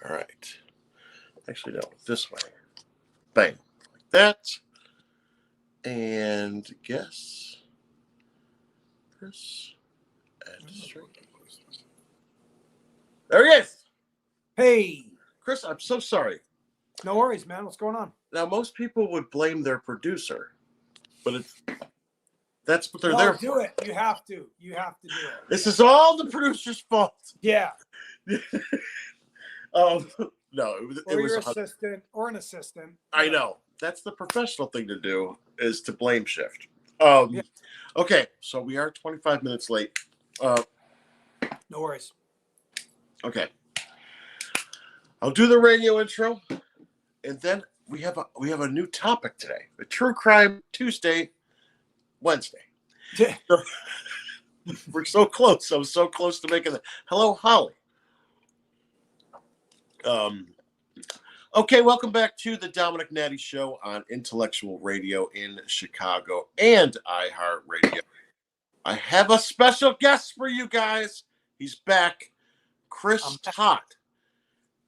All right. Actually, no, this way. Bang. Like that. And guess this. And straight. There he is. Hey. Chris, I'm so sorry. No worries, man. What's going on? Now, most people would blame their producer, but that's what they're there for. Do it. You have to. You have to do it. This is all the producer's fault. Yeah. No, it was your assistant or an assistant. I know. That's the professional thing to do, is to blame shift. Yeah. Okay, so we are 25 minutes late. No worries. Okay. I'll do the radio intro, and then we have a new topic today. The True Crime Wednesday. Yeah. We're so close. I'm so close to making it. Hello, Holly. Okay, welcome back to the Domenick Natty Show on Intellectual Radio in Chicago and iHeartRadio. I have a special guest for you guys. He's back. Chris Todd,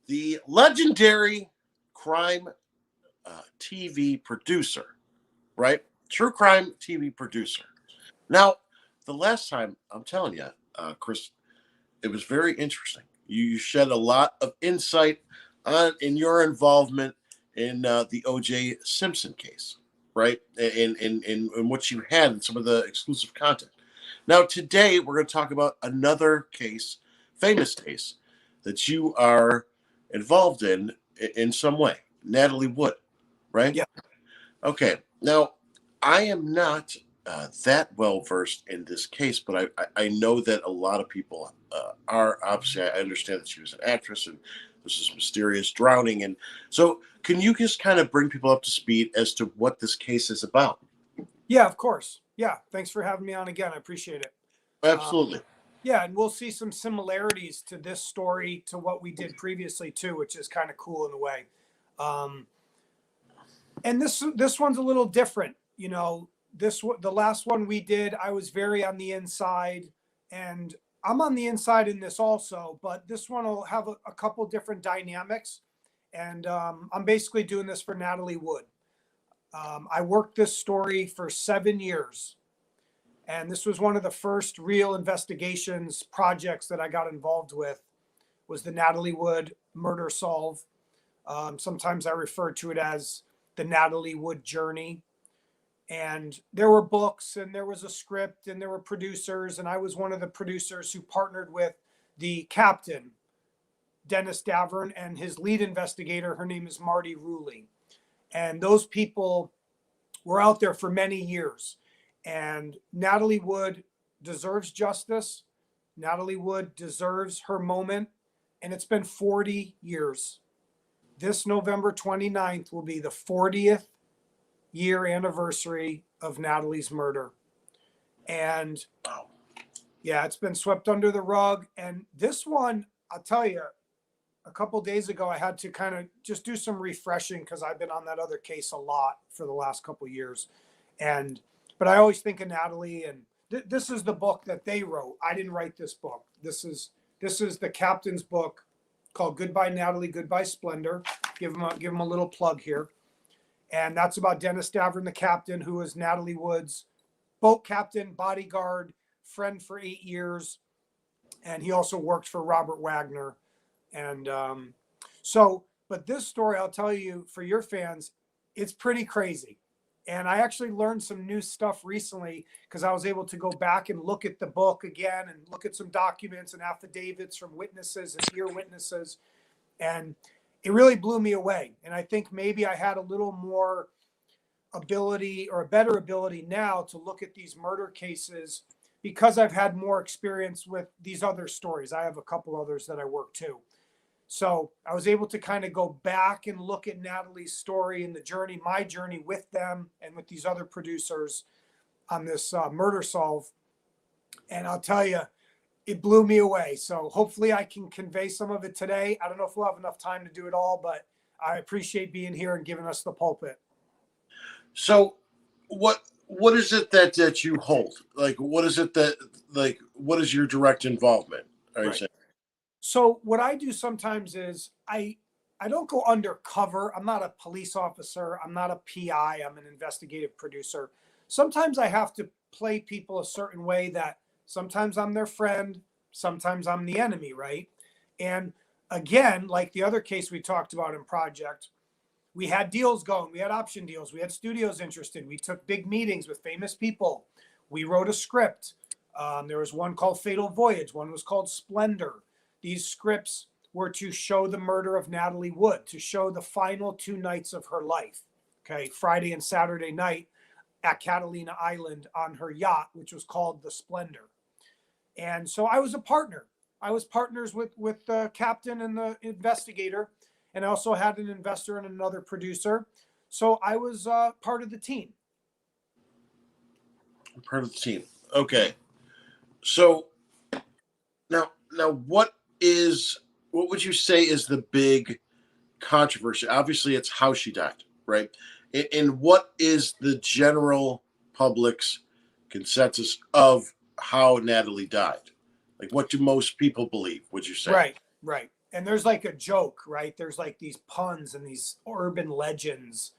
the legendary crime TV producer, right? True crime TV producer. Now, the last time, I'm telling you, Chris, it was very interesting. You shed a lot of insight in your involvement in the O.J. Simpson case, right? In what you had in some of the exclusive content. Now, today, we're going to talk about another case, famous case, that you are involved in some way. Natalie Wood, right? Yeah. Okay. Now, I am not that well versed in this case, but I know that a lot of people are. Obviously, I understand that she was an actress and this is mysterious drowning. And so can you just kind of bring people up to speed as to what this case is about? Yeah, of course. Yeah. Thanks for having me on again. I appreciate it. Absolutely. Yeah, and we'll see some similarities to this story to what we did previously too, which is kind of cool in a way. And this one's a little different. You know, the last one we did, I was very on the inside, and I'm on the inside in this also, but this one will have a couple different dynamics. And I'm basically doing this for Natalie Wood. I worked this story for 7 years. And this was one of the first real investigations projects that I got involved with, was the Natalie Wood murder solve. Sometimes I refer to it as the Natalie Wood journey. And there were books and there was a script and there were producers. And I was one of the producers who partnered with the captain, Dennis Davern, and his lead investigator. Her name is Marty Ruley. And those people were out there for many years. And Natalie Wood deserves justice. Natalie Wood deserves her moment. And it's been 40 years. This November 29th will be the 40th year anniversary of Natalie's murder. And yeah, it's been swept under the rug. And this one, I'll tell you, a couple days ago, I had to kind of just do some refreshing because I've been on that other case a lot for the last couple of years. But I always think of Natalie, and this is the book that they wrote. I didn't write this book. This is the captain's book called Goodbye Natalie, Goodbye Splendor. Give him a little plug here. And that's about Dennis Davern, the captain, who was Natalie Wood's boat captain, bodyguard, friend for 8 years. And he also worked for Robert Wagner. And but this story, I'll tell you, for your fans, it's pretty crazy. And I actually learned some new stuff recently because I was able to go back and look at the book again and look at some documents and affidavits from witnesses and ear witnesses. And it really blew me away. And I think maybe I had a little more ability or a better ability now to look at these murder cases because I've had more experience with these other stories. I have a couple others that I work too. So I was able to kind of go back and look at Natalie's story and the journey, my journey with them and with these other producers on this murder solve. And I'll tell you, it blew me away. So hopefully I can convey some of it today. I don't know if we'll have enough time to do it all, but I appreciate being here and giving us the pulpit. So what is it that you hold? Like, what is it that, like, what is your direct involvement? Are you saying? So what I do sometimes is I don't go undercover. I'm not a police officer. I'm not a PI. I'm an investigative producer. Sometimes I have to play people a certain way that sometimes I'm their friend, sometimes I'm the enemy, right? And again, like the other case we talked about in Project, we had deals going, we had option deals, we had studios interested, we took big meetings with famous people, we wrote a script. There was one called Fatal Voyage, one was called Splendor. These scripts were to show the murder of Natalie Wood, to show the final 2 nights of her life. Okay, Friday and Saturday night at Catalina Island on her yacht, which was called the Splendor. And so I was a partner. I was partners with the captain and the investigator, and I also had an investor and another producer. So I was part of the team. Part of the team. Okay. So now what would you say is the big controversy? Obviously it's how she died, right? And what is the general public's consensus of how Natalie died? Like, what do most people believe, would you say? Right. And there's like a joke, right? There's like these puns and these urban legends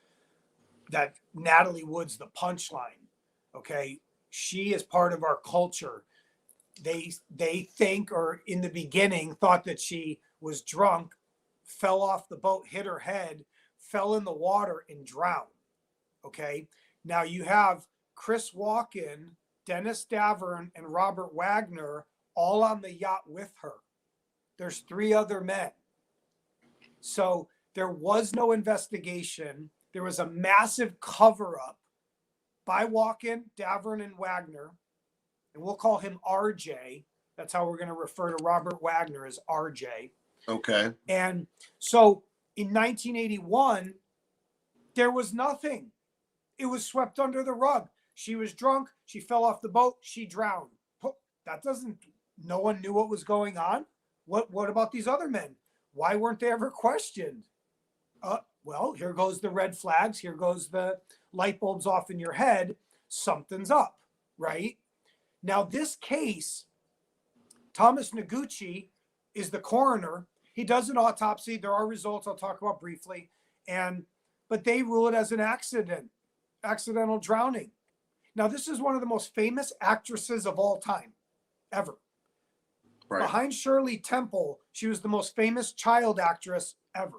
that Natalie Wood's the punchline. Okay. She is part of our culture. They think, or in the beginning thought, that she was drunk, fell off the boat, hit her head, fell in the water and drowned. Okay. Now you have Chris Walken, Dennis Davern, and Robert Wagner all on the yacht with her. There's 3 other men. So there was no investigation. There was a massive cover up by Walken, Davern, and Wagner. And we'll call him RJ. That's how we're going to refer to Robert Wagner, as RJ. Okay. And so in 1981, there was nothing. It was swept under the rug. She was drunk. She fell off the boat. She drowned. That doesn't, no one knew what was going on. What about these other men? Why weren't they ever questioned? Well, here goes the red flags. Here goes the light bulbs off in your head. Something's up, right? Now, this case, Thomas Noguchi is the coroner. He does an autopsy. There are results I'll talk about briefly. But they rule it as an accidental drowning. Now, this is one of the most famous actresses of all time, ever. Right. Behind Shirley Temple, she was the most famous child actress ever.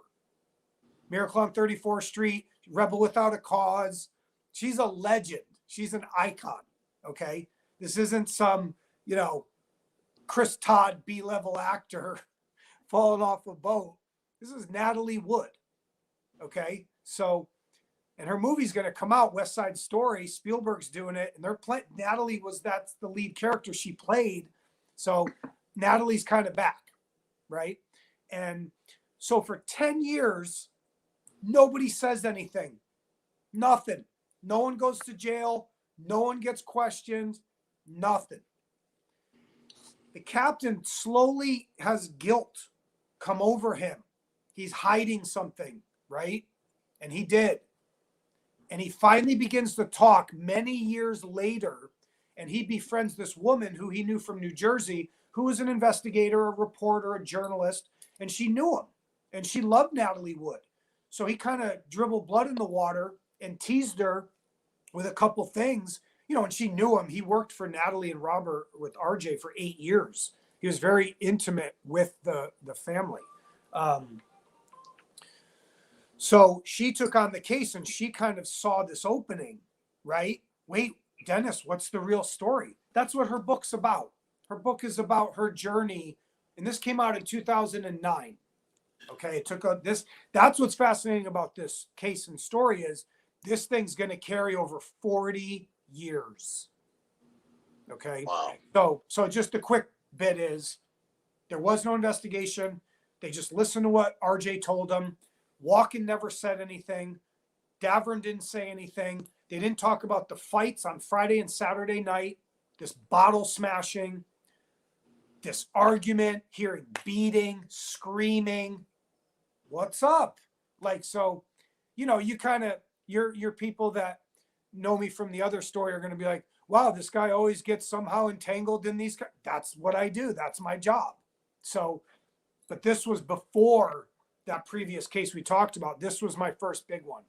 Miracle on 34th Street, Rebel Without a Cause. She's a legend. She's an icon, okay? This isn't some, Chris Todd B-level actor falling off a boat. This is Natalie Wood, okay? So, and her movie's going to come out, West Side Story. Spielberg's doing it, and Natalie that's the lead character she played. So Natalie's kind of back, right? And so for 10 years, nobody says anything. Nothing. No one goes to jail. No one gets questioned. Nothing. The captain slowly has guilt come over him. He's hiding something, right? And he did. And he finally begins to talk many years later, and he befriends this woman who he knew from New Jersey, who was an investigator, a reporter, a journalist, and she knew him, and she loved Natalie Wood. So he kind of dribbled blood in the water and teased her with a couple things, and she knew him. He worked for Natalie and Robert with RJ for 8 years. He was very intimate with the family. So she took on the case, and she kind of saw this opening, right? Wait, Dennis, what's the real story? That's what her book's about. Her book is about her journey, and this came out in 2009. Okay, it took this. That's what's fascinating about this case and story is this thing's going to carry over 40 years. Okay. Wow. So just a quick bit is there was no investigation. They just listened to what RJ told them. Walken never said anything. Davern didn't say anything. They didn't talk about the fights on Friday and Saturday night, this bottle smashing, this argument, hearing beating, screaming. What's up? Like, so, you kind of, your people that know me from the other story are going to be like, wow, this guy always gets somehow entangled in these. That's what I do. That's my job. So But this was before that previous case we talked about. This was my first big one.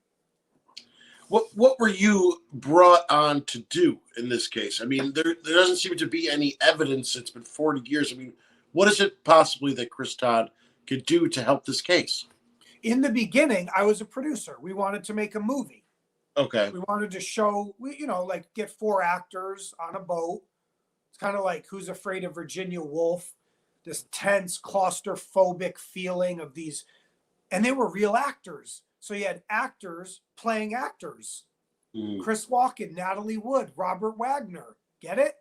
What were you brought on to do in this case? I mean, there doesn't seem to be any evidence. It's been 40 years. I mean, what is it possibly that Chris Todd could do to help this case? In the beginning, I was a producer. We wanted to make a movie. Okay. We wanted to show, like get 4 actors on a boat. It's kind of like Who's Afraid of Virginia Woolf, this tense, claustrophobic feeling of these, and they were real actors. So you had actors playing actors. Chris Walken, Natalie Wood, Robert Wagner. Get it?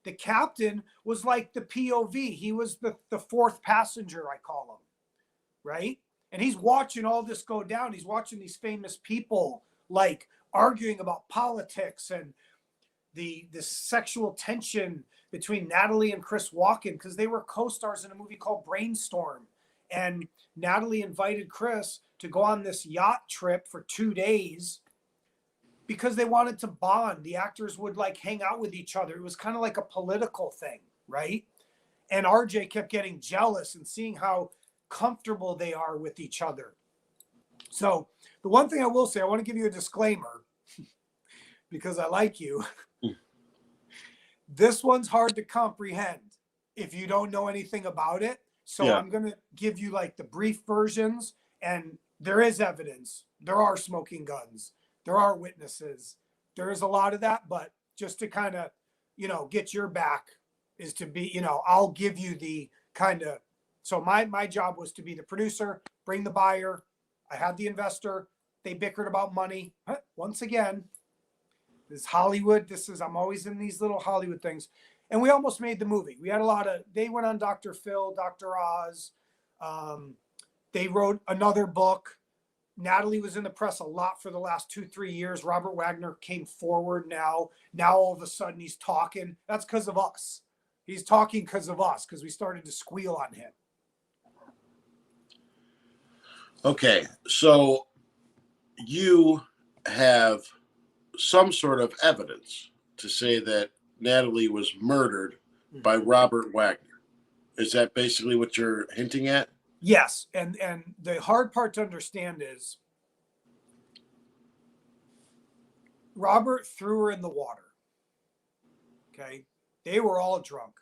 The captain was like the POV. He was the fourth passenger, I call him. Right? And he's watching all this go down. He's watching these famous people like arguing about politics and the sexual tension between Natalie and Chris Walken, because they were co-stars in a movie called Brainstorm. And Natalie invited Chris to go on this yacht trip for 2 days because they wanted to bond. The actors would like hang out with each other. It was kind of like a political thing, right? And RJ kept getting jealous and seeing how comfortable they are with each other. So the one thing I will say, I want to give you a disclaimer because I like you. This one's hard to comprehend if you don't know anything about it. So yeah. I'm going to give you like the brief versions, and there is evidence. There are smoking guns. There are witnesses. There is a lot of that, but just to kind of, get your back is to be, I'll give you the kind of, so my job was to be the producer, bring the buyer. I had the investor. They bickered about money. Once again, this is Hollywood. I'm always in these little Hollywood things. And we almost made the movie. We had they went on Dr. Phil, Dr. Oz. They wrote another book. Natalie was in the press a lot for the last 2-3 years. Robert Wagner came forward now. Now all of a sudden he's talking. That's because of us. He's talking because of us, because we started to squeal on him. Okay, so you have some sort of evidence to say that Natalie was murdered by Robert Wagner. Is that basically what you're hinting at? Yes, and the hard part to understand is Robert threw her in the water. Okay, they were all drunk.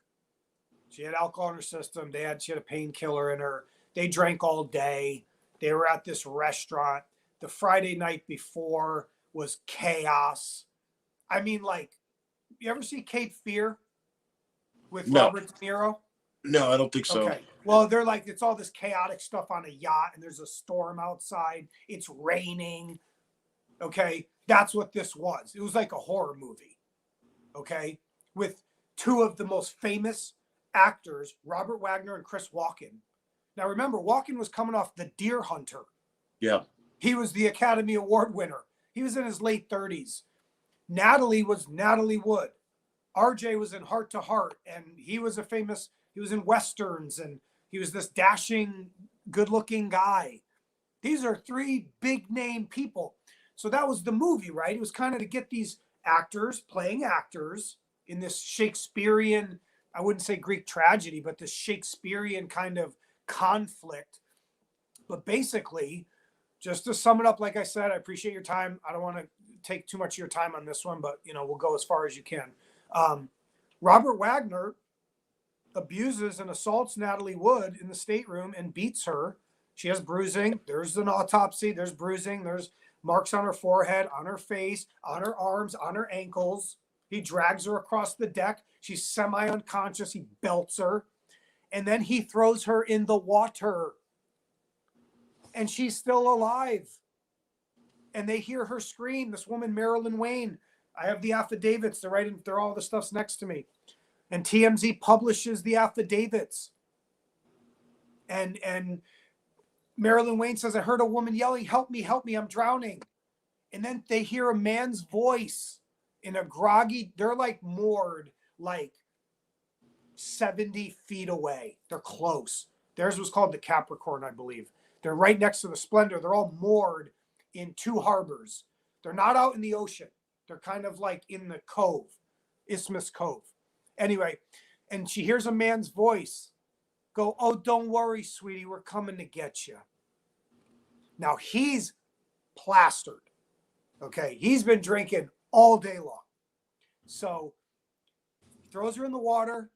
She had alcohol in her system. She had a painkiller in her. They drank all day. They were at this restaurant. The Friday night before was chaos. I mean, like, you ever see Cape Fear with Robert De Niro? No, I don't think so. Okay. Well, they're like, it's all this chaotic stuff on a yacht, and there's a storm outside. It's raining. Okay. That's what this was. It was like a horror movie. Okay. With 2 of the most famous actors, Robert Wagner and Chris Walken. Now, remember, Walken was coming off The Deer Hunter. Yeah. He was the Academy Award winner. He was in his late 30s. Natalie was Natalie Wood. RJ was in Heart to Heart, and he was in Westerns, and he was this dashing, good-looking guy. These are 3 big-name people. So that was the movie, right? It was kind of to get these actors playing actors in this Shakespearean, I wouldn't say Greek tragedy, but this Shakespearean kind of conflict. But basically, just to sum it up, like I said, I appreciate your time. I don't want to take too much of your time on this one, but we'll go as far as you can. Robert Wagner abuses and assaults Natalie Wood in the stateroom and beats her. She has bruising. There's an autopsy. There's bruising. There's marks on her forehead, on her face, on her arms, on her ankles. He drags her across the deck. She's semi-unconscious. He belts her. And then he throws her in the water. And she's still alive. And they hear her scream. This woman, Marilyn Wayne. I have the affidavits. They're all the stuff's next to me. And TMZ publishes the affidavits. And Marilyn Wayne says, I heard a woman yelling, help me, I'm drowning. And then they hear a man's voice in a groggy, they're like moored like 70 feet away. They're close. Theirs was called the Capricorn, I believe. They're right next to the Splendor. They're all moored in 2 harbors. They're not out in the ocean. They're kind of like in the cove, Isthmus Cove. Anyway, and she hears a man's voice. go, "Oh, don't worry, sweetie, we're coming to get you." Now he's plastered. Okay, he's been drinking all day long. So he throws her in the water.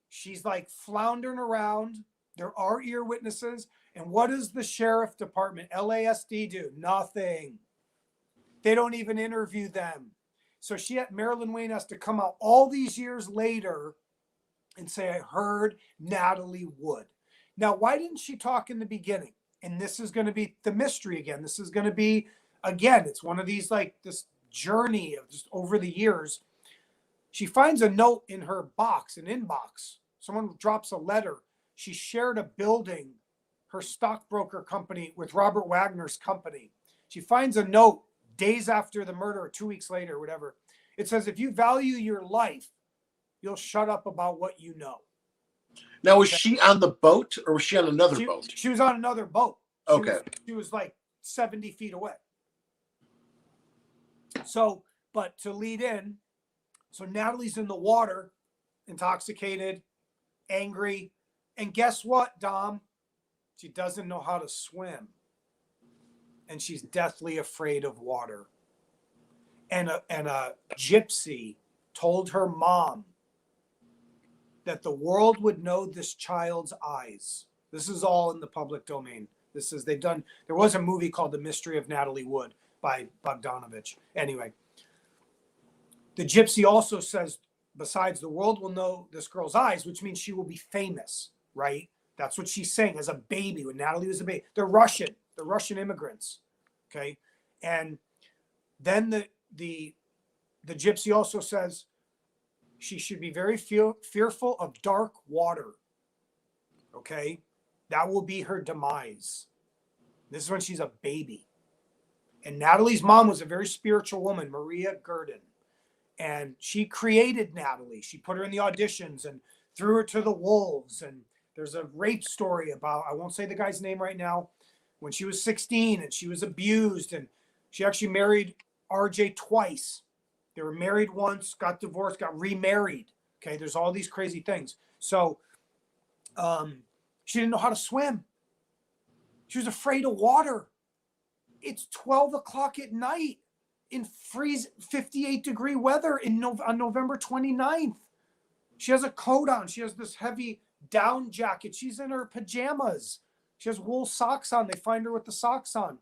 She's like floundering around. There are ear witnesses. And what does the sheriff department, LASD, do? Nothing. They don't even interview them. So Marilyn Wayne has to come out all these years later and say, "I heard Natalie Wood." Now, why didn't she talk in the beginning? And this is going to be the mystery again. This is going to be, again, it's one of these, like, this journey of just over the years. She finds a note in her box, an inbox. Someone drops a letter. She shared a building, her stockbroker company, with Robert Wagner's company. She finds a note days after the murder, or 2 weeks later, whatever. It says, "If you value your life, you'll shut up about what you know." Now, was she on the boat or was she on another boat? She was on another boat. She was like 70 feet away. So, but to lead in, so Natalie's in the water, intoxicated, angry. And guess what, Dom? She doesn't know how to swim. And she's deathly afraid of water. And a gypsy told her mom that the world would know this child's eyes. This is all in the public domain. There was a movie called The Mystery of Natalie Wood by Bogdanovich. Anyway, the gypsy also says, besides, the world will know this girl's eyes, which means she will be famous, right? That's what she's saying as a baby, when Natalie was a baby. They're Russian immigrants, okay? And then the gypsy also says she should be very fearful of dark water, okay? That will be her demise. This is when she's a baby. And Natalie's mom was a very spiritual woman, Maria Gurdon. And she created Natalie. She put her in the auditions and threw her to the wolves. And there's a rape story about, I won't say the guy's name right now, when she was 16 and she was abused. And she actually married RJ twice. They were married once, got divorced, got remarried. Okay, there's all these crazy things. So she didn't know how to swim. She was afraid of water. It's 12 o'clock at night in 58-degree weather on November 29th. She has a coat on. She has this heavy down jacket. She's in her pajamas. She has wool socks on. They find her with the socks on.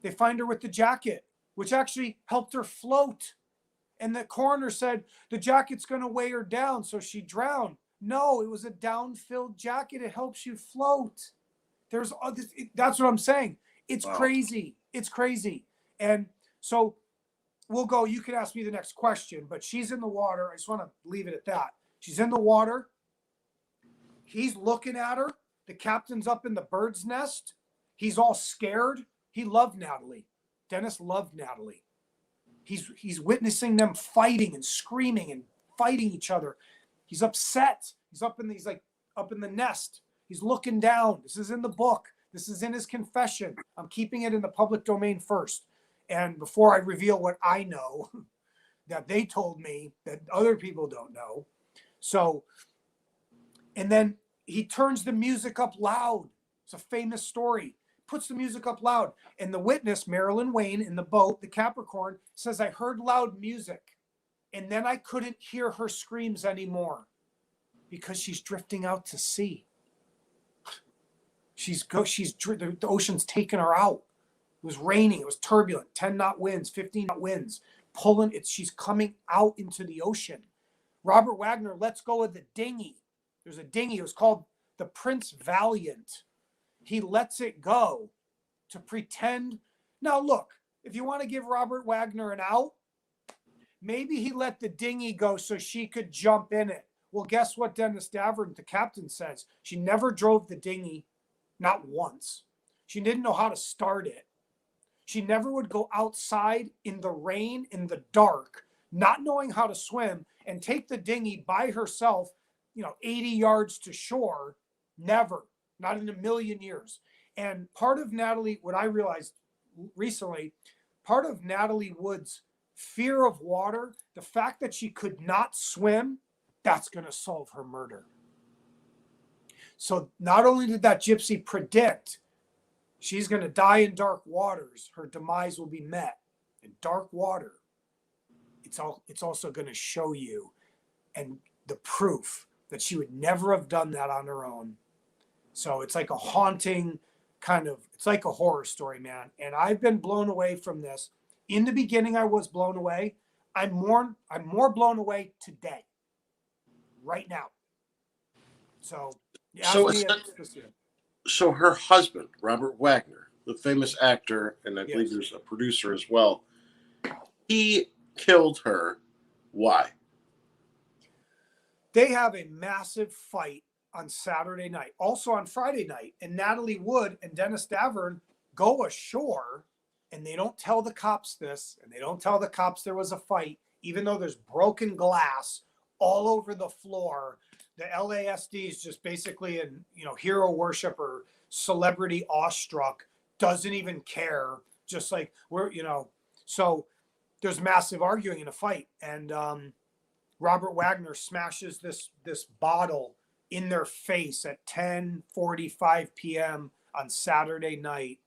They find her with the jacket, which actually helped her float. And the coroner said the jacket's going to weigh her down, so she drowned. No, it was a down-filled jacket. It helps you float. That's what I'm saying. It's crazy. It's crazy. And so we'll go. You can ask me the next question, but she's in the water. I just want to leave it at that. She's in the water. He's looking at her. The captain's up in the bird's nest. He's all scared. He loved Natalie. Dennis loved Natalie. He's witnessing them fighting and screaming and fighting each other. He's upset. He's up in the nest. He's looking down. This is in the book. This is in his confession. I'm keeping it in the public domain first. And before I reveal what I know that they told me that other people don't know. So, and then he turns the music up loud. It's a famous story. Puts the music up loud. And the witness, Marilyn Wayne, in the boat, the Capricorn, says, "I heard loud music. And then I couldn't hear her screams anymore because she's drifting out to sea. The ocean's taking her out. It was raining. It was turbulent. 10-knot winds, 15-knot winds, pulling it. She's coming out into the ocean. Robert Wagner lets go of the dinghy. There's a dinghy. It was called the Prince Valiant. He lets it go to pretend. Now, look, if you want to give Robert Wagner an out, maybe he let the dinghy go so she could jump in it. Well, guess what Dennis Davern, the captain, says? She never drove the dinghy, not once. She didn't know how to start it. She never would go outside in the rain, in the dark, not knowing how to swim, and take the dinghy by herself, 80 yards to shore. Never, not in a million years. And part of Natalie, what I realized recently, part of Natalie Wood's fear of water, the fact that she could not swim, that's going to solve her murder. So not only did that gypsy predict she's going to die in dark waters, her demise will be met in dark water. It's also going to show you and the proof that she would never have done that on her own. So it's like a haunting it's like a horror story, man. And I've been blown away from this. In the beginning, I was blown away. I'm more blown away today, right now. So, so her husband, Robert Wagner, the famous actor, and I believe there's a producer as well, he killed her. Why? They have a massive fight on Saturday night, also on Friday night, and Natalie Wood and Dennis Davern go ashore, and they don't tell the cops this, and they don't tell the cops there was a fight, even though there's broken glass all over the floor. The LASD is just basically a hero worship or celebrity awestruck, doesn't even care, just like so there's massive arguing in a fight, and Robert Wagner smashes this bottle in their face at 10:45 p.m. on Saturday night.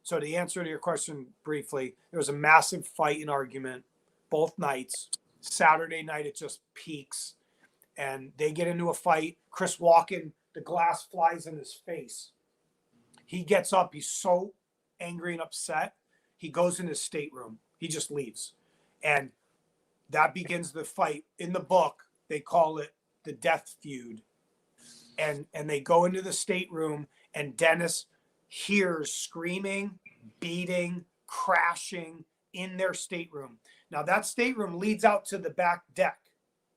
So to answer to your question briefly, there was a massive fight and argument both nights. Saturday night, it just peaks, and they get into a fight. Chris Walken, the glass flies in his face. He gets up. He's so angry and upset. He goes in his stateroom. He just leaves. And that begins the fight. In the book, they call it the death feud. And they go into the stateroom, and Dennis hears screaming, beating, crashing in their stateroom. Now, that stateroom leads out to the back deck,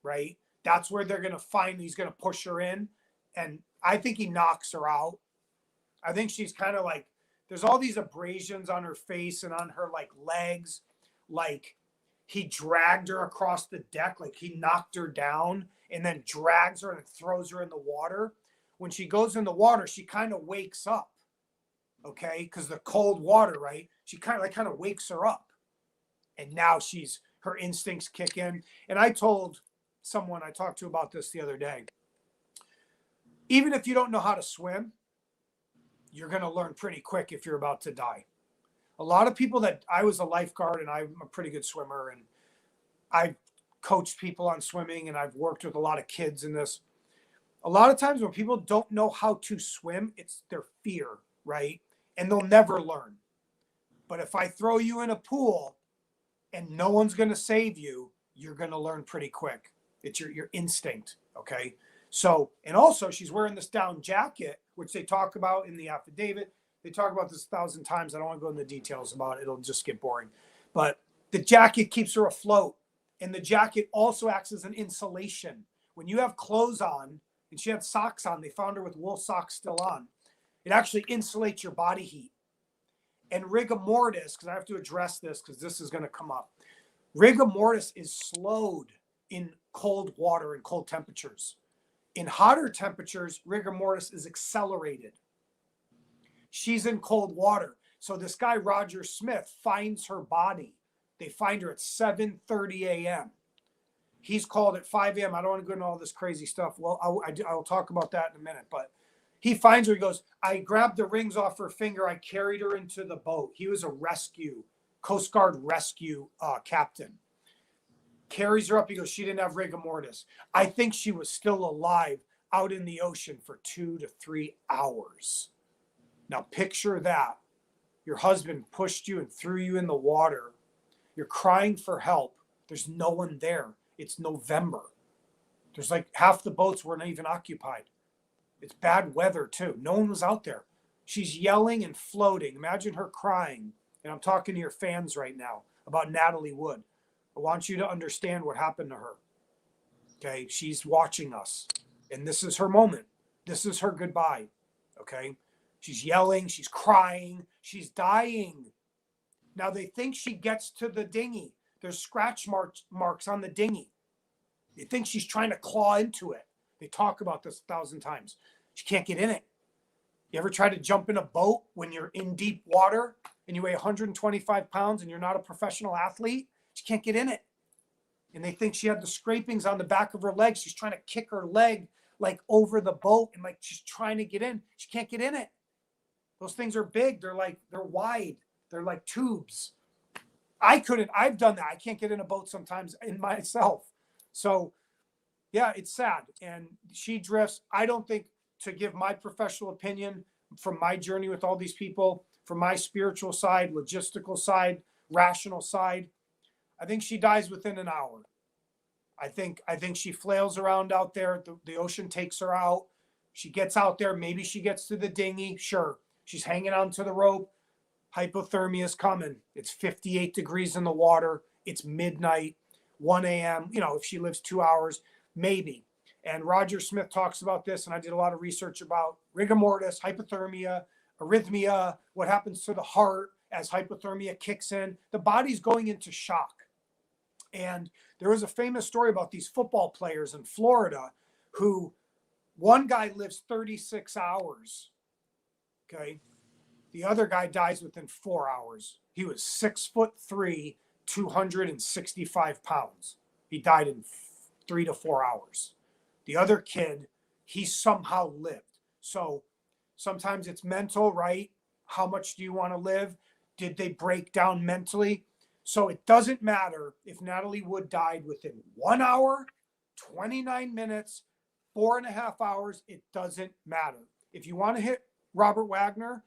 right? That's where they're going to find, he's going to push her in. And I think he knocks her out. I think she's kind of like, there's all these abrasions on her face and on her like legs. Like he dragged her across the deck, like he knocked her down and then drags her and throws her in the water. When she goes in the water, she kind of wakes up. Okay, because the cold water, right? She kind of wakes her up. And now her instincts kick in. And I told someone I talked to about this the other day, even if you don't know how to swim, you're going to learn pretty quick if you're about to die. A lot of people I was a lifeguard and I'm a pretty good swimmer, and I've coached people on swimming, and I've worked with a lot of kids in this. A lot of times when people don't know how to swim, it's their fear, right? And they'll never learn. But if I throw you in a pool and no one's going to save you, you're going to learn pretty quick. It's your instinct, okay? So, and also she's wearing this down jacket, which they talk about in the affidavit. They talk about this 1,000 times. I don't want to go into details about it. It'll just get boring. But the jacket keeps her afloat. And the jacket also acts as an insulation. When you have clothes on, and she had socks on, they found her with wool socks still on, it actually insulates your body heat. And rigor mortis, because I have to address this because this is going to come up. Rigor mortis is slowed in cold water and cold temperatures. In hotter temperatures, rigor mortis is accelerated. She's in cold water. So this guy, Roger Smith, finds her body. They find her at 7:30 a.m. He's called at 5 a.m. I don't want to go into all this crazy stuff. Well, I'll talk about that in a minute. But he finds her. He goes, I grabbed the rings off her finger. I carried her into the boat. He was a Coast Guard rescue captain. Carries her up. He goes, she didn't have rigor mortis. I think she was still alive out in the ocean for 2 to 3 hours. Now picture that. Your husband pushed you and threw you in the water. You're crying for help. There's no one there. It's November. There's like half the boats weren't even occupied. It's bad weather too. No one was out there. She's yelling and floating. Imagine her crying. And I'm talking to your fans right now about Natalie Wood. I want you to understand what happened to her. Okay. She's watching us. And this is her moment. This is her goodbye. Okay. She's yelling. She's crying. She's dying. Now they think she gets to the dinghy. There's scratch marks on the dinghy. They think she's trying to claw into it. They talk about this 1,000 times. She can't get in it. You ever try to jump in a boat when you're in deep water and you weigh 125 pounds and you're not a professional athlete? She can't get in it. And they think she had the scrapings on the back of her leg. She's trying to kick her leg like over the boat and like she's trying to get in. She can't get in it. Those things are big. They're wide. They're like tubes. I've done that. I can't get in a boat sometimes in myself. So yeah, it's sad. And she drifts. I don't think, to give my professional opinion from my journey with all these people, from my spiritual side, logistical side, rational side, I think she dies within an hour. I think she flails around out there. The ocean takes her out. She gets out there. Maybe she gets to the dinghy. Sure. She's hanging onto the rope. Hypothermia is coming. It's 58 degrees in the water. It's midnight, 1 a.m. If she lives 2 hours, maybe. And Roger Smith talks about this, and I did a lot of research about rigor mortis, hypothermia, arrhythmia, what happens to the heart as hypothermia kicks in. The body's going into shock. And there was a famous story about these football players in Florida who, one guy lives 36 hours. Okay. The other guy dies within 4 hours. He was 6'3", 265 pounds. He died in 3 to 4 hours. The other kid, he somehow lived. So sometimes it's mental, right? How much do you want to live? Did they break down mentally? So it doesn't matter if Natalie Wood died within 1 hour, 29 minutes, 4.5 hours. It doesn't matter. If you want to hit Robert Wagner,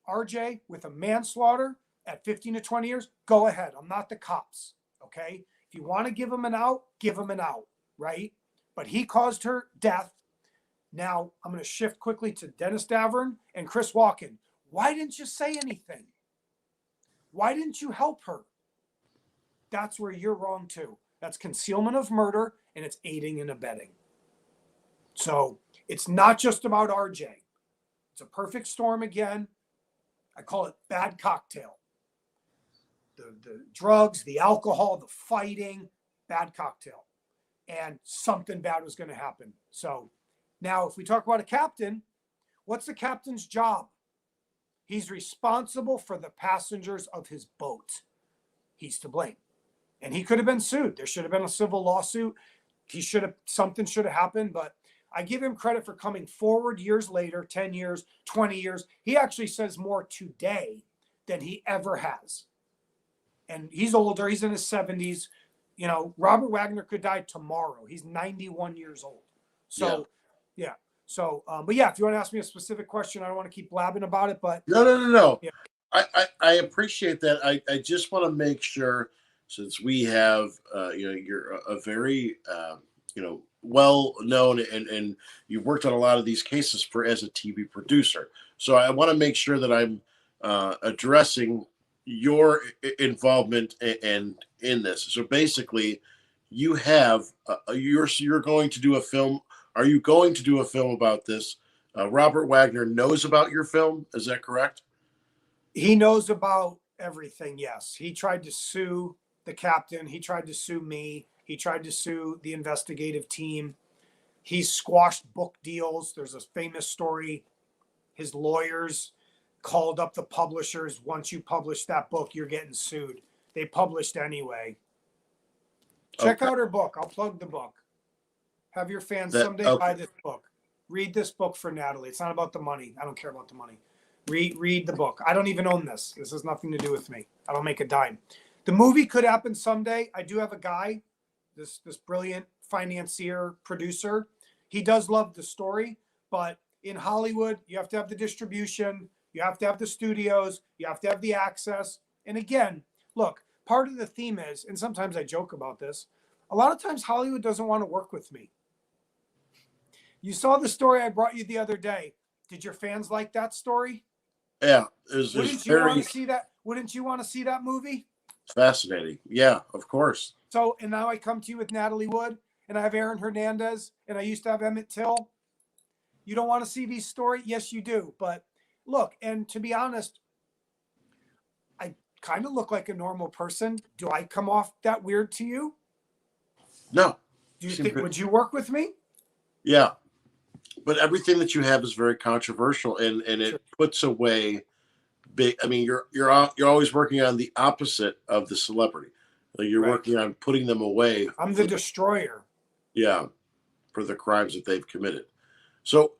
RJ, with a manslaughter at 15 to 20 years, go ahead. I'm not the cops, okay? If you want to give him an out, give him an out, right? But he caused her death. Now, I'm going to shift quickly to Dennis Davern and Chris Walken. Why didn't you say anything? Why didn't you help her? That's where you're wrong too. That's concealment of murder, and it's aiding and abetting. So it's not just about RJ. It's a perfect storm again. I call it bad cocktail. The drugs, the alcohol, the fighting, bad cocktail. And something bad was going to happen. So now if we talk about a captain, what's the captain's job? He's responsible for the passengers of his boat. He's to blame. And he could have been sued. There should have been a civil lawsuit. Something should have happened, but I give him credit for coming forward years later, 10 years, 20 years. He actually says more today than he ever has. And he's older. He's in his 70s. Robert Wagner could die tomorrow. He's 91 years old. So, yeah. So, but yeah, if you want to ask me a specific question, I don't want to keep blabbing about it, but. No. Yeah. I appreciate that. I just want to make sure, since we have, you're a very, well known and you've worked on a lot of these cases as a TV producer. So I want to make sure that I'm addressing your involvement and in this. So basically, you have you're going to do a film. Are you going to do a film about this? Robert Wagner knows about your film. Is that correct? He knows about everything. Yes, he tried to sue the captain. He tried to sue me. He tried to sue the investigative team. He squashed book deals. There's a famous story. His lawyers called up the publishers. Once you publish that book, you're getting sued. They published anyway. Check out her book. I'll plug the book. Have your fans someday buy this book. Read this book for Natalie. It's not about the money. I don't care about the money. Read the book. I don't even own this. This has nothing to do with me. I don't make a dime. The movie could happen someday. I do have a guy, this brilliant financier, producer. He does love the story, but in Hollywood, you have to have the distribution, you have to have the studios, you have to have the access. And again, look, part of the theme is, and sometimes I joke about this, a lot of times Hollywood doesn't want to work with me. You saw the story I brought you the other day. Did your fans like that story? Yeah. Wouldn't you want to see that? Wouldn't you want to see that movie? Fascinating. Yeah, of course. So, and now I come to you with Natalie Wood, and I have Aaron Hernandez, and I used to have Emmett Till. You don't want to see these stories? Yes, you do. But look, and to be honest, I kind of look like a normal person. Do I come off that weird to you? No. Do you think, would you work with me? Yeah. But everything that you have is very controversial, and it puts away big. I mean, you're always working on the opposite of the celebrity. Like you're working on putting them away. I'm the destroyer. Yeah, for the crimes that they've committed. So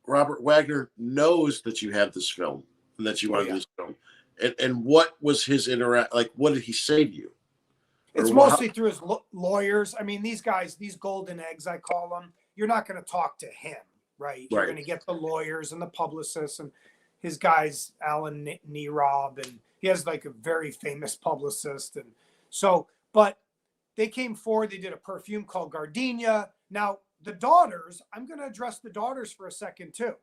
Robert Wagner knows that you have this film and that you want to do this film. And what was his like? What did he say to you? It's mostly through his lawyers. I mean, these guys, these golden eggs, I call them, you're not going to talk to him, right? You're going to get the lawyers and the publicists and his guys, Alan Nerob, and he has like a very famous publicist. And so, but they came forward, they did a perfume called Gardenia. Now, the daughters, I'm going to address the daughters for a second too.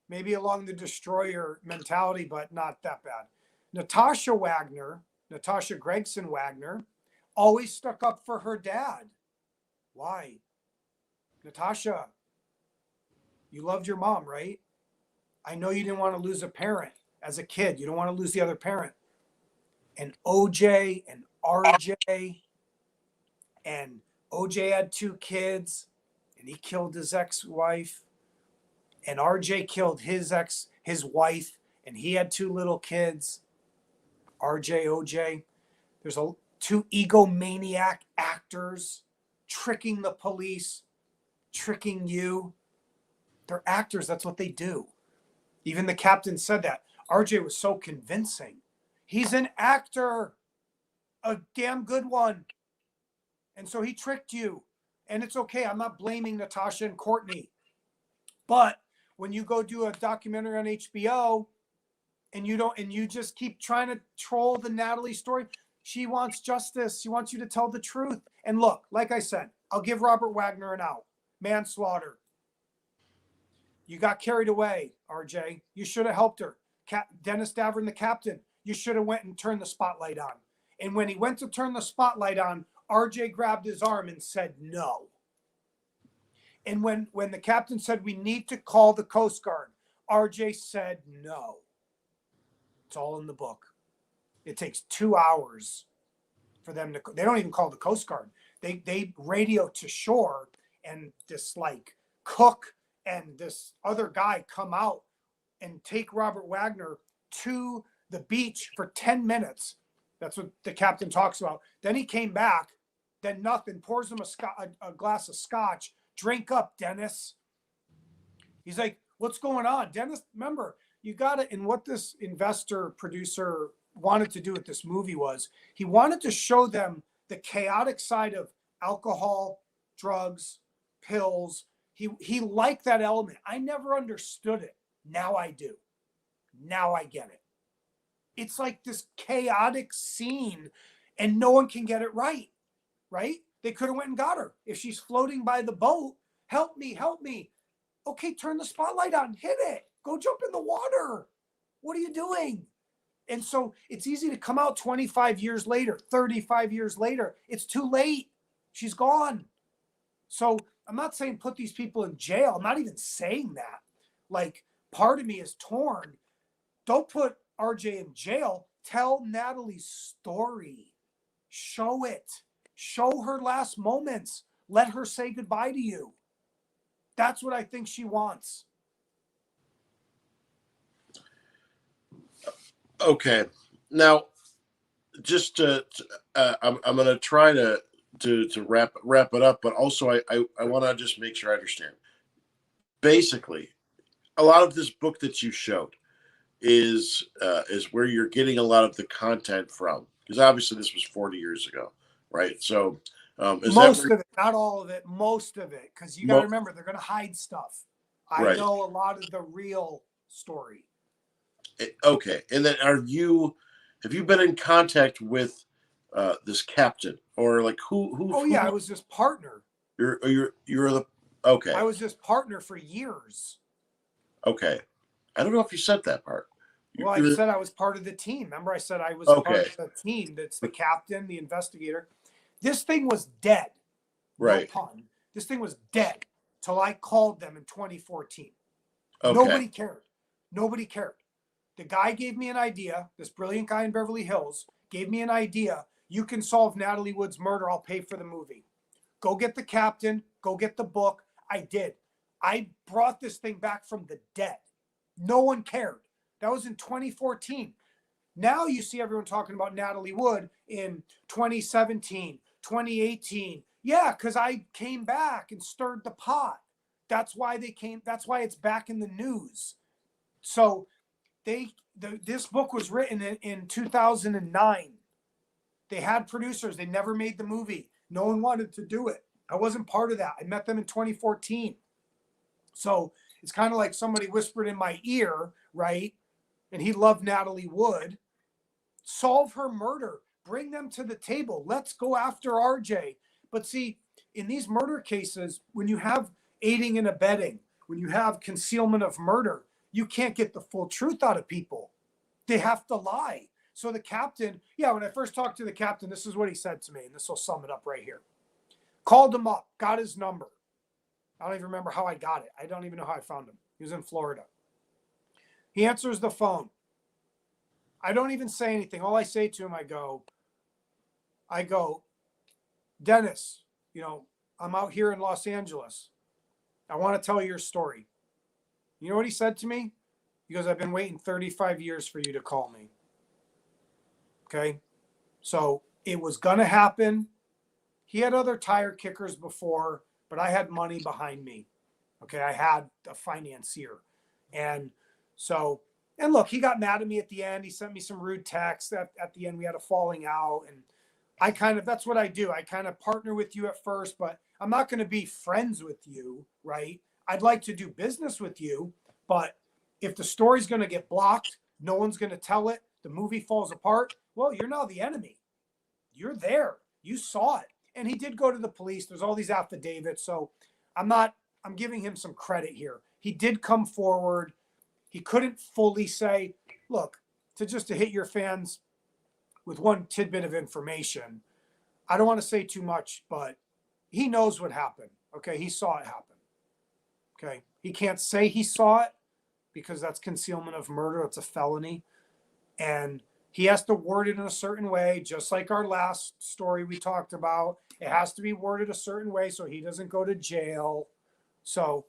Maybe along the destroyer mentality, but not that bad. Natasha Gregson Wagner, always stuck up for her dad. Why? Natasha, you loved your mom, right? I know you didn't want to lose a parent as a kid. You don't want to lose the other parent. And OJ and RJ, and OJ had 2 kids, and he killed his ex-wife. And RJ killed his wife, and he had 2 little kids. RJ, OJ. There's 2 egomaniac actors tricking the police, tricking you. They're actors. That's what they do. Even the captain said that. RJ was so convincing. He's an actor, a damn good one. And so he tricked you. And it's okay. I'm not blaming Natasha and Courtney. But when you go do a documentary on HBO, and you just keep trying to troll the Natalie story. She wants justice. She wants you to tell the truth. And look, like I said, I'll give Robert Wagner an out. Manslaughter. You got carried away, RJ. You should have helped her. Dennis Davern, the captain, you should have went and turned the spotlight on. And when he went to turn the spotlight on, RJ grabbed his arm and said no. And when the captain said, we need to call the Coast Guard, RJ said no. It's all in the book. It takes 2 hours for them to, they don't even call the Coast Guard. They radio to shore, and this like cook and this other guy come out and take Robert Wagner to the beach for 10 minutes. That's what the captain talks about. Then he came back, then nothing, pours him a glass of scotch. Drink up, Dennis. He's like, what's going on? Dennis, remember, you got it. And what this investor producer wanted to do with this movie was he wanted to show them the chaotic side of alcohol, drugs, pills. He liked that element. I never understood it. Now I do. Now I get it. It's like this chaotic scene and no one can get it right, right? They could have went and got her. If she's floating by the boat, help me, help me. Okay, turn the spotlight on, hit it. Go jump in the water. What are you doing? And so it's easy to come out 25 years later, 35 years later. It's too late. She's gone. So I'm not saying put these people in jail. I'm not even saying that. Like, part of me is torn. Don't put RJ in jail. Tell Natalie's story. Show it. Show her last moments. Let her say goodbye to you. That's what I think she wants. Okay. Now, just I'm going to try to wrap it up, but also I want to just make sure I understand. Basically, a lot of this book that you showed is where you're getting a lot of the content from, because obviously this was 40 years ago, right? So most of it, not all of it, most of it, because you got to remember they're going to hide stuff. I know a lot of the real story. Okay, and then have you been in contact with this captain, or like who? Oh yeah, I was his partner. You're the okay. I was his partner for years. Okay, I don't know if you said that part. Well, I said I was part of the team. Remember, I said I was part of the team. That's the captain, the investigator. This thing was dead. Right. No pun. This thing was dead till I called them in 2014. Okay. Nobody cared. Nobody cared. The guy gave me an idea. This brilliant guy in Beverly Hills gave me an idea. You can solve Natalie Wood's murder. I'll pay for the movie. Go get the captain. Go get the book. I did. I brought this thing back from the dead. No one cared. That was in 2014. Now you see everyone talking about Natalie Wood in 2017, 2018. Yeah, because I came back and stirred the pot. That's why they came. That's why it's back in the news. So this book was written in 2009. They had producers. They never made the movie. No one wanted to do it. I wasn't part of that. I met them in 2014. So it's kind of like somebody whispered in my ear, right? And he loved Natalie Wood. Solve her murder. Bring them to the table. Let's go after RJ. But see, in these murder cases, when you have aiding and abetting, when you have concealment of murder, you can't get the full truth out of people. They have to lie. So the captain, when I first talked to the captain, this is what he said to me, and this will sum it up right here. Called him up, got his number. I don't even remember how I got it. I don't even know how I found him. He was in Florida. He answers the phone. I don't even say anything. All I say to him, I go, Dennis, I'm out here in Los Angeles. I want to tell you your story. You know what he said to me? He goes, I've been waiting 35 years for you to call me. Okay. So it was going to happen. He had other tire kickers before, but I had money behind me. Okay. I had a financier. And look, he got mad at me at the end. He sent me some rude texts. At the end, we had a falling out. And that's what I do. I kind of partner with you at first, but I'm not going to be friends with you, right? I'd like to do business with you, but if the story's going to get blocked, no one's going to tell it, the movie falls apart, well, you're now the enemy. You're there. You saw it. And he did go to the police. There's all these affidavits. So I'm giving him some credit here. He did come forward. He couldn't fully say, look, to hit your fans with one tidbit of information. I don't want to say too much, but he knows what happened. Okay. He saw it happen. Okay. He can't say he saw it because that's concealment of murder. It's a felony. And he has to word it in a certain way, just like our last story we talked about. It has to be worded a certain way so he doesn't go to jail. So,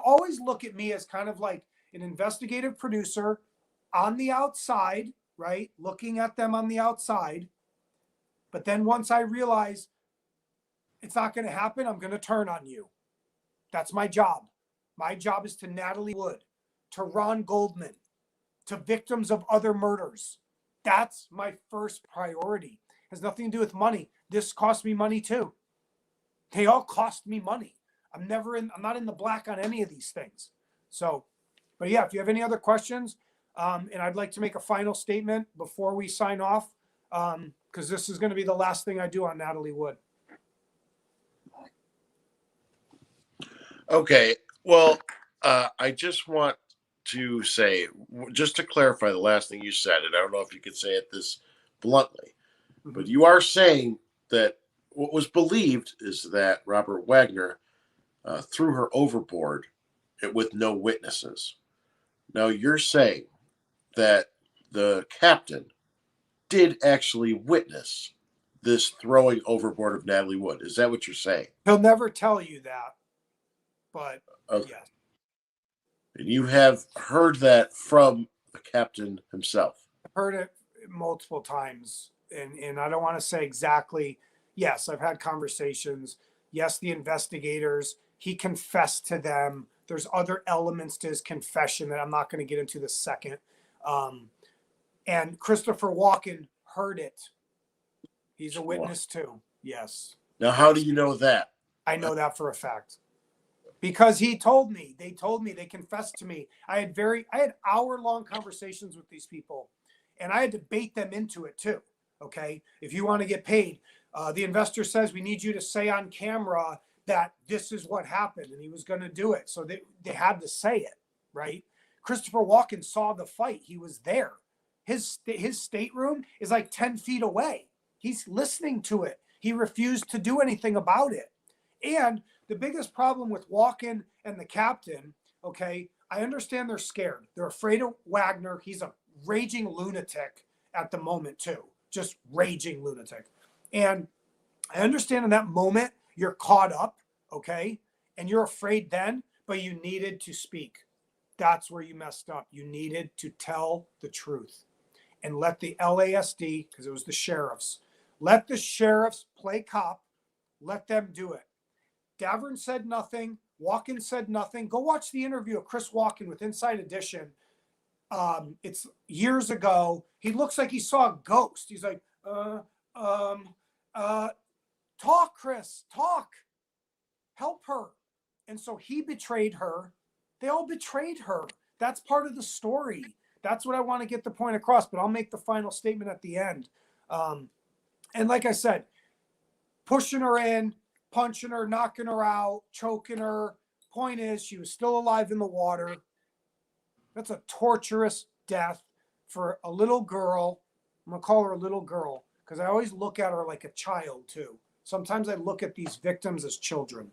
always look at me as kind of like an investigative producer on the outside, right? Looking at them on the outside. But then once I realize it's not going to happen, I'm going to turn on you. That's my job. My job is to Natalie Wood, to Ron Goldman, to victims of other murders. That's my first priority. It has nothing to do with money. This cost me money too. They all cost me money. I'm not in the black on any of these things. So, but yeah, if you have any other questions, and I'd like to make a final statement before we sign off, because this is going to be the last thing I do on Natalie Wood. Okay. Well, I just want to say, just to clarify the last thing you said, and I don't know if you could say it this bluntly, but you are saying that what was believed is that Robert Wagner threw her overboard with no witnesses. Now you're saying that the captain did actually witness this throwing overboard of Natalie Wood. Is that what you're saying? He'll never tell you that, but okay. Yes. And you have heard that from the captain himself. I've heard it multiple times, and I don't want to say exactly. Yes, I've had conversations. Yes, the investigators, he confessed to them. There's other elements to his confession that I'm not going to get into this second. And Christopher Walken heard it. He's a witness too. Yes. Now, how do you know that? I know that for a fact. Because he told me, they confessed to me. I had hour-long conversations with these people, and I had to bait them into it too. Okay. If you want to get paid, the investor says, we need you to say on camera that this is what happened, and he was going to do it. So they had to say it, right? Christopher Walken saw the fight. He was there. His stateroom is like 10 feet away. He's listening to it. He refused to do anything about it. And the biggest problem with Walken and the captain, okay, I understand they're scared. They're afraid of Wagner. He's a raging lunatic at the moment too, just raging lunatic. And I understand in that moment you're caught up, okay, and you're afraid then, but you needed to speak. That's where you messed up. You needed to tell the truth and let the LASD, because it was the sheriffs, let the sheriffs play cop, let them do it. Davern said nothing. Walken said nothing. Go watch the interview of Chris Walken with Inside Edition. It's years ago. He looks like he saw a ghost. He's like, talk, Chris, talk, help her. And so he betrayed her. They all betrayed her. That's part of the story. That's what I want to get the point across, but I'll make the final statement at the end. And like I said, pushing her in, punching her, knocking her out, choking her. Point is, she was still alive in the water. That's a torturous death for a little girl. I'm going to call her a little girl because I always look at her like a child too. Sometimes I look at these victims as children.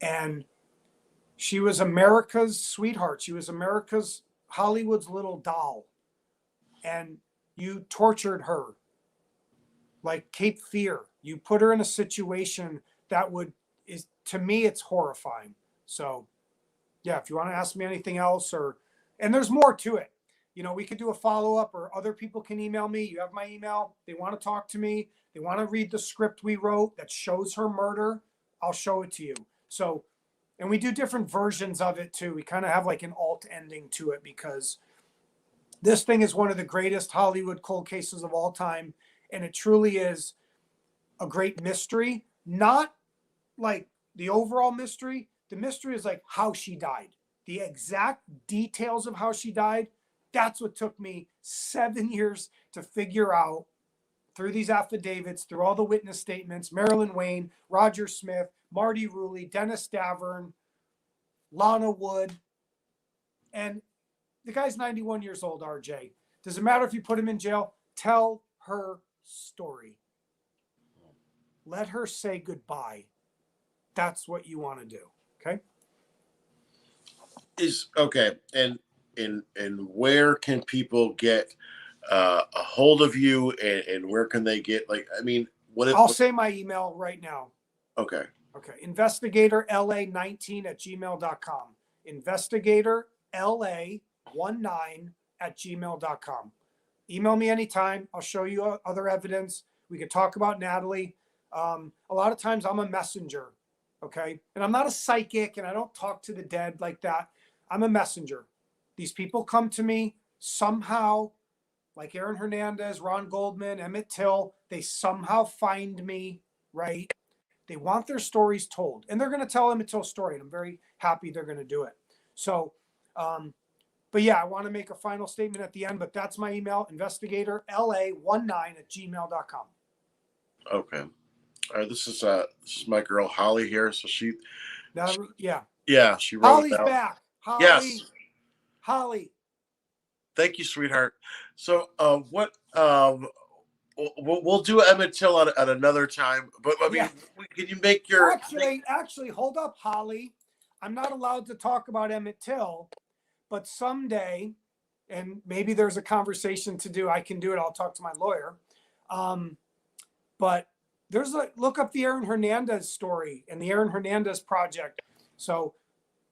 And she was America's sweetheart. She was America's, Hollywood's little doll. And you tortured her like Cape Fear. You put her in a situation that to me, it's horrifying. So yeah, if you want to ask me anything else and there's more to it, we could do a follow-up or other people can email me. You have my email. They want to talk to me. They want to read the script we wrote that shows her murder. I'll show it to you. So, and we do different versions of it too. We kind of have like an alt ending to it because this thing is one of the greatest Hollywood cold cases of all time. And it truly is a great mystery, not like the overall mystery. The mystery is like how she died. The exact details of how she died, that's what took me 7 years to figure out through these affidavits, through all the witness statements, Marilyn Wayne, Roger Smith, Marty Rulli, Dennis Davern, Lana Wood. And the guy's 91 years old, RJ. Does it matter if you put him in jail? Tell her story. Let her say goodbye. That's what you want to do. Okay. And where can people get a hold of you, and where can they get I'll say my email right now. Okay. investigatorla19@gmail.com. investigatorla19@gmail.com. Email me anytime. I'll show you other evidence. We could talk about Natalie. A lot of times I'm a messenger. Okay. And I'm not a psychic and I don't talk to the dead like that. I'm a messenger. These people come to me somehow, like Aaron Hernandez, Ron Goldman, Emmett Till. They somehow find me, right? They want their stories told. And they're going to tell Emmett Till's story. And I'm very happy they're going to do it. So, but yeah, I want to make a final statement at the end. But that's my email, investigatorla19@gmail.com. Okay. All right, this is my girl Holly here. So she wrote Holly's it out. back. Holly. Yes. Holly. Thank you, sweetheart. So we'll do Emmett Till at another time. But can you make your actually hold up, Holly. I'm not allowed to talk about Emmett Till, but someday, and maybe there's a conversation to do. I can do it. I'll talk to my lawyer. But look up the Aaron Hernandez story and the Aaron Hernandez project. So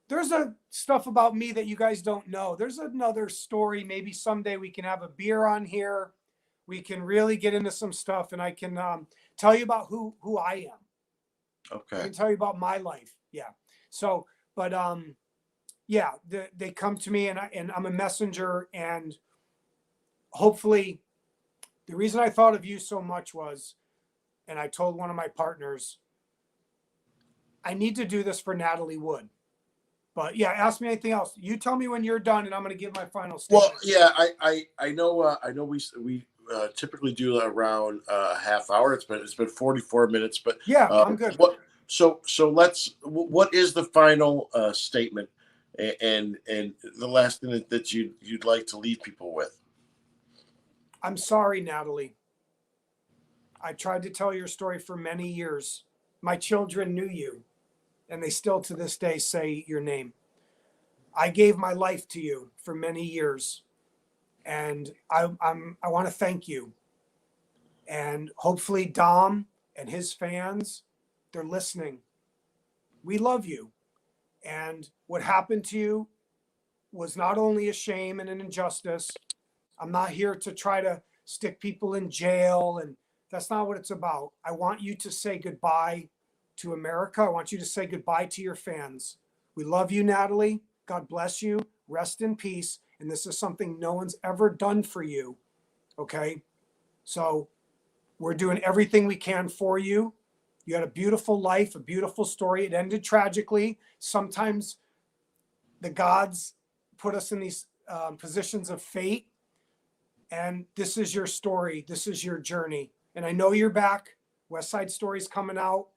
there's stuff about me that you guys don't know. There's another story. Maybe someday we can have a beer on here. We can really get into some stuff and I can tell you about who I am. Okay. I can tell you about my life. Yeah. So, but they come to me and I'm a messenger, and hopefully the reason I thought of you so much was, and I told one of my partners, I need to do this for Natalie Wood. But yeah, ask me anything else. You tell me when you're done, and I'm going to give my final statement. Well, yeah, I know we typically do around a half hour. It's been 44 minutes, but yeah, I'm good. So what is the final statement and the last thing that you'd like to leave people with? I'm sorry, Natalie. I tried to tell your story for many years. My children knew you, and they still to this day say your name. I gave my life to you for many years, and I want to thank you. And hopefully Dom and his fans, they're listening. We love you. And what happened to you was not only a shame and an injustice. I'm not here to try to stick people in jail, and that's not what it's about. I want you to say goodbye to America. I want you to say goodbye to your fans. We love you, Natalie. God bless you. Rest in peace. And this is something no one's ever done for you. Okay? So we're doing everything we can for you. You had a beautiful life, a beautiful story. It ended tragically. Sometimes the gods put us in these positions of fate. And this is your story. This is your journey. And I know you're back. West Side Story's coming out.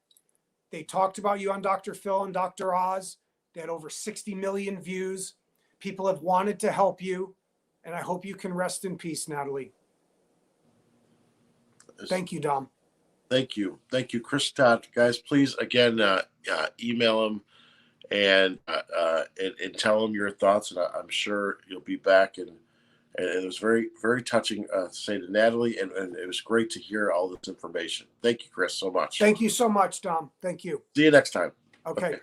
They talked about you on Dr. Phil and Dr. Oz. They had over 60 million views. People have wanted to help you. And I hope you can rest in peace, Natalie. Thank you, Dom. Thank you. Thank you, Chris Todd. Guys, please, again, email him and tell him your thoughts. And I'm sure you'll be back. And it was very, very touching to say to Natalie. And it was great to hear all this information. Thank you, Chris, so much. Thank you so much, Dom. Thank you. See you next time. Okay.